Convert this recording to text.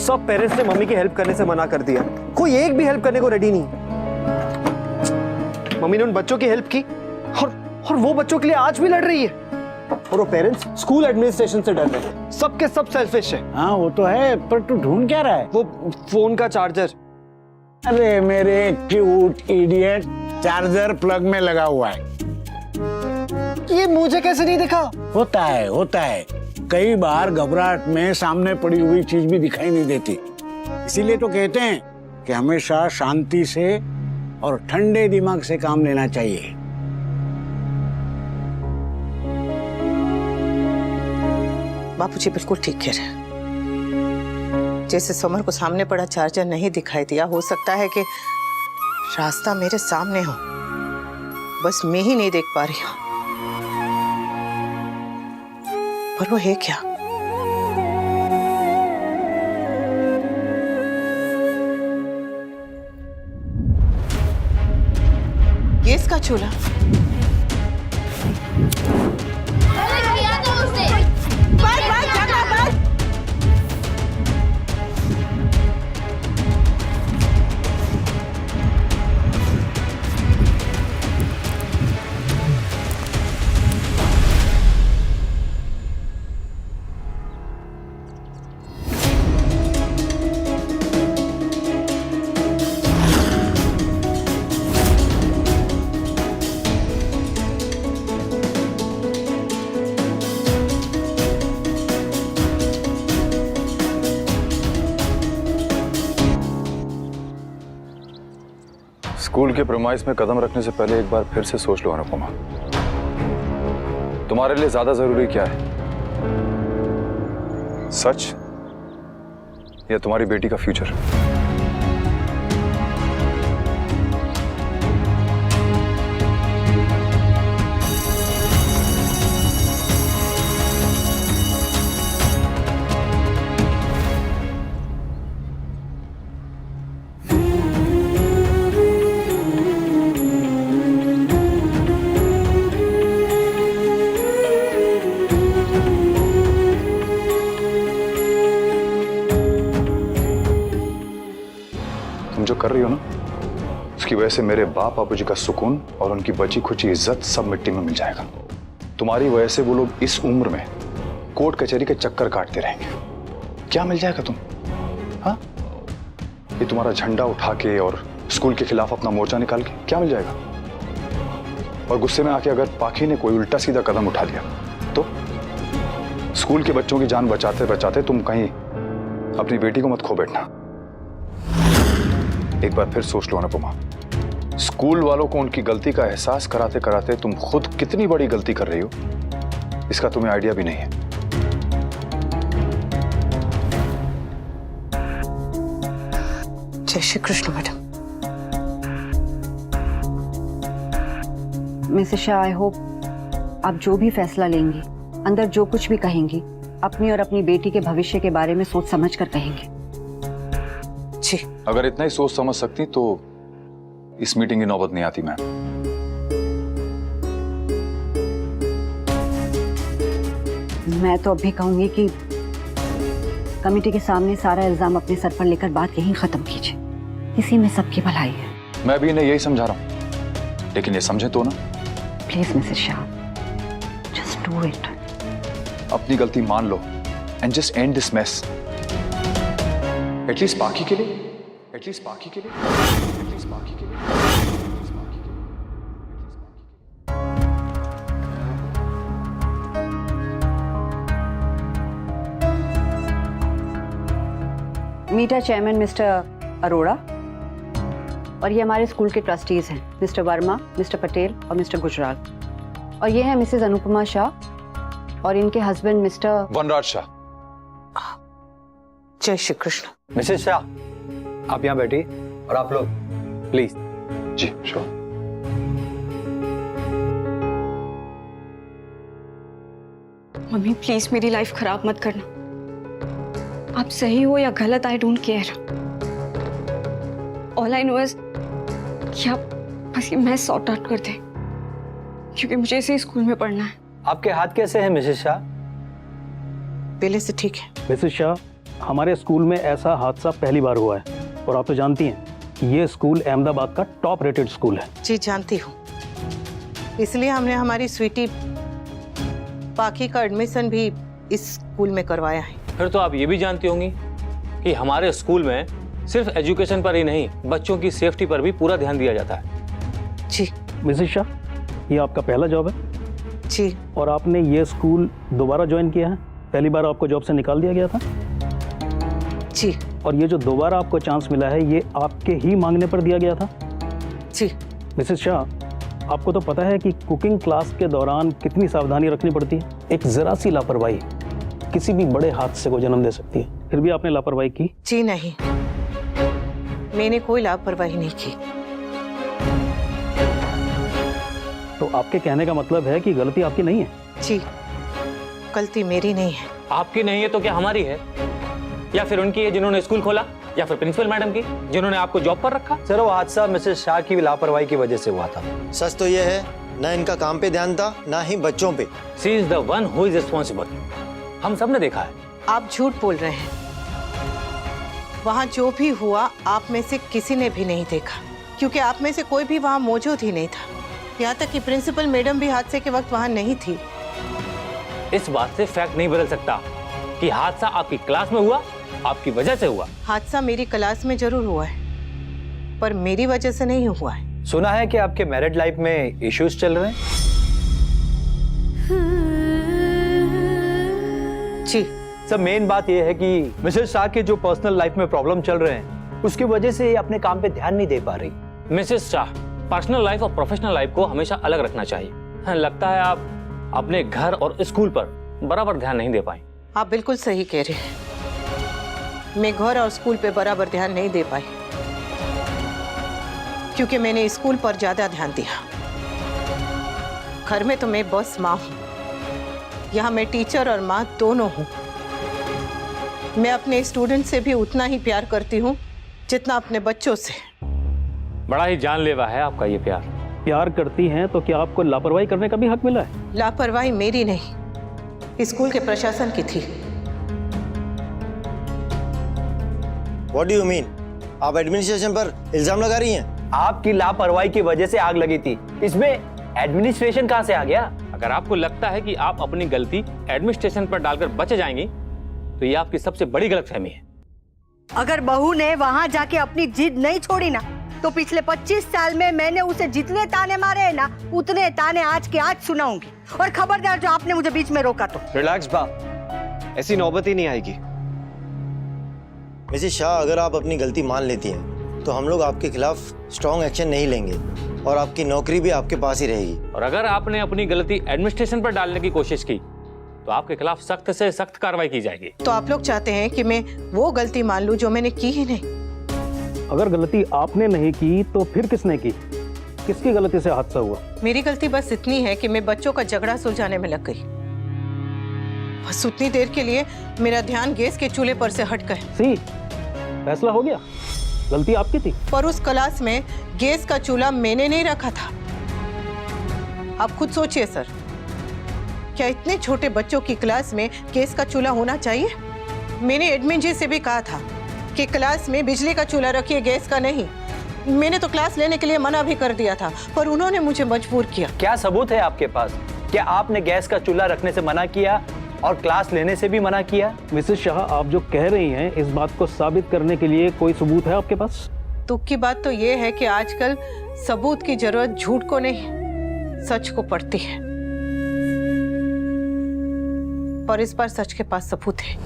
सब पेरेंट्स ने मम्मी की हेल्प करने से मना कर दिया, कोई एक भी हेल्प करने को रेडी नहीं। मम्मी ने उन बच्चों की हेल्प की और वो बच्चों के लिए आज भी लड़ रही है। और वो पेरेंट्स स्कूल एडमिनिस्ट्रेशन से डर रहे हैं, सबके सब सेल्फिश है। हाँ वो तो है, पर तू ढूंढ क्या रहा है? वो फोन का चार्जर। अरे मेरे क्यूट इडियट, चार्जर प्लग में लगा हुआ है। ये मुझे कैसे नहीं दिखा? होता है। कई बार घबराहट में सामने पड़ी हुई चीज भी दिखाई नहीं देती, इसीलिए तो कहते हैं कि हमेशा शांति से और ठंडे दिमाग से काम लेना चाहिए। बापूजी बिल्कुल ठीक कह रहे हैं। जैसे समर को सामने पड़ा चार्जर नहीं दिखाई दिया, हो सकता है कि रास्ता मेरे सामने हो, बस मैं ही नहीं देख पा रही हूँ। पर वो है क्या? गैस का चूल्हा। स्कूल के प्रेमाइस में कदम रखने से पहले एक बार फिर से सोच लो अनुपमा, तुम्हारे लिए ज्यादा जरूरी क्या है, सच या तुम्हारी बेटी का फ्यूचर? जो कर रही हो ना, उसकी वजह से मेरे बापूजी का सुकून और उनकी बची खुची इज्जत सब मिट्टी में मिल जाएगा। तुम्हारी वजह से वो लोग इस उम्र में कोर्ट कचहरी के चक्कर काटते रहेंगे। क्या मिल जाएगा तुम? हाँ, ये तुम्हारा झंडा उठा के और स्कूल के खिलाफ अपना मोर्चा निकाल के क्या मिल जाएगा? और गुस्से में आके अगर पाखी ने कोई उल्टा सीधा कदम उठा लिया तो स्कूल के बच्चों की जान बचाते बचाते तुम कहीं अपनी बेटी को मत खो बैठना। एक बार फिर सोच लो अनुपमा, स्कूल वालों को उनकी गलती का एहसास कराते कराते तुम खुद कितनी बड़ी गलती कर रही हो, इसका तुम्हें आइडिया भी नहीं है। जय Shri Krishna madam. Mrs Shah, I hope आप जो भी फैसला लेंगी, अंदर जो कुछ भी कहेंगी, अपनी और अपनी बेटी के भविष्य के बारे में सोच समझ कर कहेंगे। जी। अगर इतना ही सोच समझ सकती तो इस मीटिंग की नौबत नहीं आती मैम। मैं तो अभी कहूंगी कि कमेटी के सामने सारा इल्जाम अपने सर पर लेकर बात यहीं खत्म कीजिए, इसी में सबकी भलाई है। मैं भी इन्हें यही समझा रहा हूं, लेकिन ये समझे तो ना। Please Mrs Shah, just do it. अपनी गलती मान लो and just and this mess. At least बाकी के लिए, एटलीस्ट बाकी के लिए, एटलीस्ट बाकी के लिए, एटलीस्ट बाकी के लिए। मीटा चेयरमैन मिस्टर अरोड़ा, और ये हमारे स्कूल के ट्रस्टीज हैं, मिस्टर वर्मा, मिस्टर पटेल और मिस्टर गुजराल। और ये है मिसेस अनुपमा शाह और इनके हस्बैंड मिस्टर वनराज शाह। जय श्री कृष्ण। मिसेस शाह, आप यहाँ बैठिए और आप लोग प्लीज। जी श्योर। मम्मी प्लीज मेरी लाइफ खराब मत करना। आप सही हो या गलत, I don't care. All I know is कि आप बस ये मैथ सॉर्ट आउट कर दें, क्योंकि मुझे इसी स्कूल में पढ़ना है। आपके हाथ कैसे हैं मिसेस शाह? पहले से ठीक है। मिसेस शाह, हमारे स्कूल में ऐसा हादसा पहली बार हुआ है और आप तो जानती हैं कि ये स्कूल अहमदाबाद का टॉप रेटेड स्कूल है। जी जानती हूँ, इसलिए हमने हमारी स्वीटी पाखी का एडमिशन भी इस स्कूल में करवाया है। फिर तो आप ये भी जानती होंगी कि हमारे स्कूल में सिर्फ एजुकेशन पर ही नहीं, बच्चों की सेफ्टी पर भी पूरा ध्यान दिया जाता है। जी मिसेस शाह, ये आपका पहला जॉब है जी। और आपने ये स्कूल दोबारा ज्वाइन किया है? पहली बार आपको जॉब से निकाल दिया गया था? जी और ये जो दोबारा आपको चांस मिला है, ये आपके ही मांगने पर दिया गया था? जी। मिसेस शाह, आपको तो पता है कि कुकिंग क्लास के दौरान कितनी सावधानी रखनी पड़ती है। एक जरा सी लापरवाही किसी भी बड़े हादसे को जन्म दे सकती है। फिर भी आपने लापरवाही की? जी नहीं, मैंने कोई लापरवाही नहीं की। तो आपके कहने का मतलब है कि गलती आपकी नहीं है? जी, गलती मेरी नहीं है। आपकी नहीं है तो क्या हमारी है? या फिर उनकी है जिन्होंने स्कूल खोला, या फिर प्रिंसिपल मैडम की जिन्होंने आपको जॉब पर रखा? सर, वो हादसा मिसेस शाह की लापरवाही की वजह से हुआ था। सच तो ये है, ना इनका काम पे ध्यान था, ना ही बच्चों पे। She is the one who is responsible. हम सब ने देखा है। आप झूठ बोल रहे हैं। वहाँ जो भी हुआ आप में से किसी ने भी नहीं देखा, क्योंकि आप में से कोई भी वहाँ मौजूद ही नहीं था। यहाँ तक कि प्रिंसिपल मैडम भी हादसे के वक्त वहाँ नहीं थी। इस बात से फैक्ट नहीं बदल सकता कि हादसा आपकी क्लास में हुआ, आपकी वजह से हुआ। हादसा मेरी क्लास में जरूर हुआ है, पर मेरी वजह से नहीं हुआ है। सुना है कि आपके मैरिड लाइफ में इश्यूज चल रहे हैं? जी सर, मेन बात यह है कि मिसेस शाह के जो पर्सनल लाइफ में प्रॉब्लम चल रहे हैं, उसकी वजह से ये अपने काम पे ध्यान नहीं दे पा रही। मिसेस शाह, पर्सनल लाइफ और प्रोफेशनल लाइफ को हमेशा अलग रखना चाहिए। हाँ, लगता है आप अपने घर और स्कूल पर बराबर ध्यान नहीं दे पाए। आप बिल्कुल सही कह रहे हैं। मैं घर और स्कूल पे बराबर ध्यान नहीं दे पाई, क्योंकि मैंने स्कूल पर ज्यादा ध्यान दिया। घर में तो मैं बस माँ हूँ, यहाँ मैं टीचर और माँ दोनों हूँ। मैं अपने स्टूडेंट से भी उतना ही प्यार करती हूँ जितना अपने बच्चों से। बड़ा ही जानलेवा है आपका ये प्यार। प्यार करती हैं तो क्या आपको लापरवाही करने का भी हक मिला है? लापरवाही मेरी नहीं, स्कूल के प्रशासन की थी। What do you mean? आप एडमिनिस्ट्रेशन पर इल्जाम लगा रही हैं? आपकी लापरवाही की वजह से आग लगी थी, इसमें एडमिनिस्ट्रेशन कहाँ से आ गया? अगर आपको लगता है कि आप अपनी गलती एडमिनिस्ट्रेशन पर डालकर बच जाएंगी, तो ये आपकी सबसे बड़ी गलतफहमी है। अगर बहू ने वहाँ जाके अपनी जिद नहीं छोड़ी ना, तो पिछले 25 साल में मैंने उसे जितने ताने मारे हैं ना, उतने ताने आज के आज सुनाऊंगी। और खबरदार जो आपने मुझे बीच में रोका तो। रिलैक्स बा, ऐसी नौबत ही नहीं आएगी। मिसेस शाह, अगर आप अपनी गलती मान लेती हैं तो हम लोग आपके खिलाफ स्ट्रॉन्ग एक्शन नहीं लेंगे और आपकी नौकरी भी आपके पास ही रहेगी। और अगर आपने अपनी गलती एडमिनिस्ट्रेशन पर डालने की कोशिश की, तो आपके खिलाफ सख्त से सख्त कार्रवाई की जाएगी। तो आप लोग चाहते हैं कि मैं वो गलती मान लूं जो मैंने की ही नहीं? अगर गलती आपने नहीं की तो फिर किसने की? किसकी गलती से हादसा हुआ? मेरी गलती बस इतनी है कि मैं बच्चों का झगड़ा सुलझाने में लग गई। बस उतनी देर के लिए मेरा ध्यान गैस के चूल्हे पर से हट गया। सी, फैसला हो गया, गलती आपकी थी। पर उस क्लास में गैस का चूल्हा मैंने नहीं रखा था। आप खुद सोचिए सर, क्या इतने छोटे बच्चों की क्लास में गैस का चूल्हा होना चाहिए? मैंने एडमिन जी से भी कहा था कि क्लास में बिजली का चूल्हा रखिए, गैस का नहीं। मैंने तो क्लास लेने के लिए मना भी कर दिया था, पर उन्होंने मुझे मजबूर किया। क्या सबूत है आपके पास? क्या आपने गैस का चूल्हा रखने से मना किया और क्लास लेने से भी मना किया? मिसेस शाह, आप जो कह रही हैं, इस बात को साबित करने के लिए कोई सबूत है आपके पास? दुख की बात तो ये है कि आजकल सबूत की जरूरत झूठ को नहीं, सच को पड़ती है। पर इस बार सच के पास सबूत है।